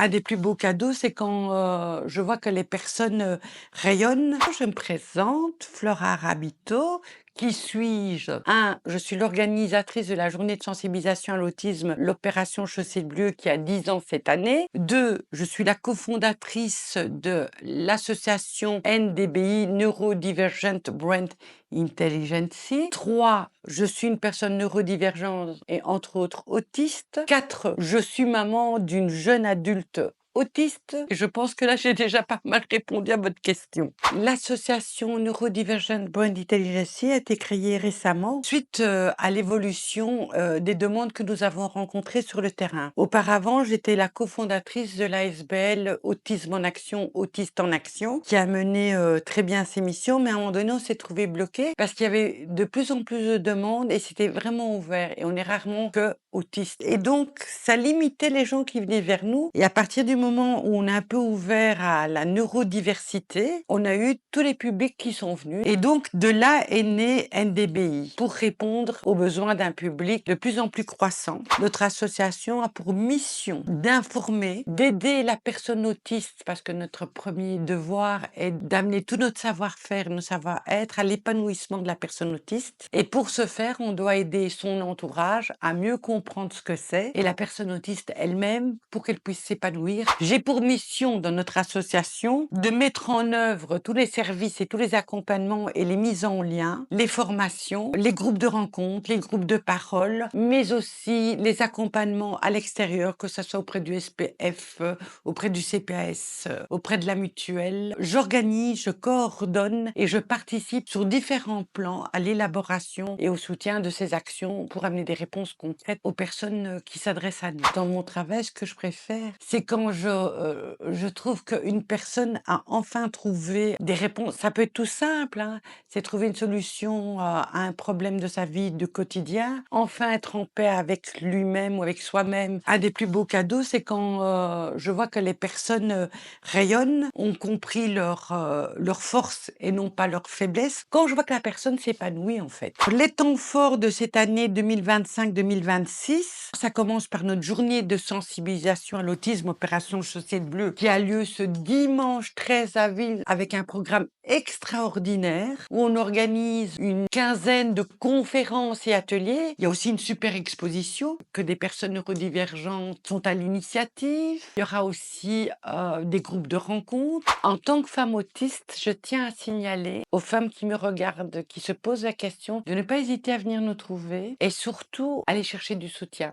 Un des plus beaux cadeaux, c'est quand, je vois que les personnes, rayonnent. Je me présente, Flora Rabito. Qui suis-je? 1, je suis l'organisatrice de la journée de sensibilisation à l'autisme, l'opération Chaussée Bleue qui a 10 ans cette année. 2, je suis la cofondatrice de l'association NDBI, Neurodivergent Brain Intelligence. 3, je suis une personne neurodivergente et entre autres autiste. 4, je suis maman d'une jeune adulte autiste. Et je pense que là, j'ai déjà pas mal répondu à votre question. L'association Neurodivergent Brain Intelligence a été créée récemment suite à l'évolution des demandes que nous avons rencontrées sur le terrain. Auparavant, j'étais la cofondatrice de l'ASBL Autisme en Action, Autistes en Action, qui a mené très bien ses missions, mais à un moment donné, on s'est trouvé bloqué parce qu'il y avait de plus en plus de demandes et c'était vraiment ouvert et on est rarement que autistes. Et donc, ça limitait les gens qui venaient vers nous. Et à partir du moment où on a un peu ouvert à la neurodiversité, on a eu tous les publics qui sont venus. Et donc, de là est né NDBI pour répondre aux besoins d'un public de plus en plus croissant. Notre association a pour mission d'informer, d'aider la personne autiste, parce que notre premier devoir est d'amener tout notre savoir-faire, notre savoir-être à l'épanouissement de la personne autiste. Et pour ce faire, on doit aider son entourage à mieux comprendre ce que c'est et la personne autiste elle-même pour qu'elle puisse s'épanouir. J'ai pour mission dans notre association de mettre en œuvre tous les services et tous les accompagnements et les mises en lien, les formations, les groupes de rencontres, les groupes de parole, mais aussi les accompagnements à l'extérieur, que ce soit auprès du SPF, auprès du CPAS, auprès de la mutuelle. J'organise, je coordonne et je participe sur différents plans à l'élaboration et au soutien de ces actions pour amener des réponses concrètes aux personnes qui s'adressent à nous. Dans mon travail, ce que je préfère, c'est quand je trouve qu'une personne a enfin trouvé des réponses. Ça peut être tout simple, hein, c'est trouver une solution à un problème de sa vie de quotidien, enfin être en paix avec lui-même ou avec soi-même. Un des plus beaux cadeaux, c'est quand je vois que les personnes rayonnent, ont compris leur force et non pas leur faiblesse. Quand je vois que la personne s'épanouit, en fait. Les temps forts de cette année 2025-2026, ça commence par notre journée de sensibilisation à l'autisme, opération Chaussée Bleue, qui a lieu ce dimanche 13 avril avec un programme extraordinaire où on organise une quinzaine de conférences et ateliers. Il y a aussi une super exposition que des personnes neurodivergentes sont à l'initiative. Il y aura aussi des groupes de rencontres. En tant que femme autiste, je tiens à signaler aux femmes qui me regardent, qui se posent la question, de ne pas hésiter à venir nous trouver et surtout aller chercher du soutien.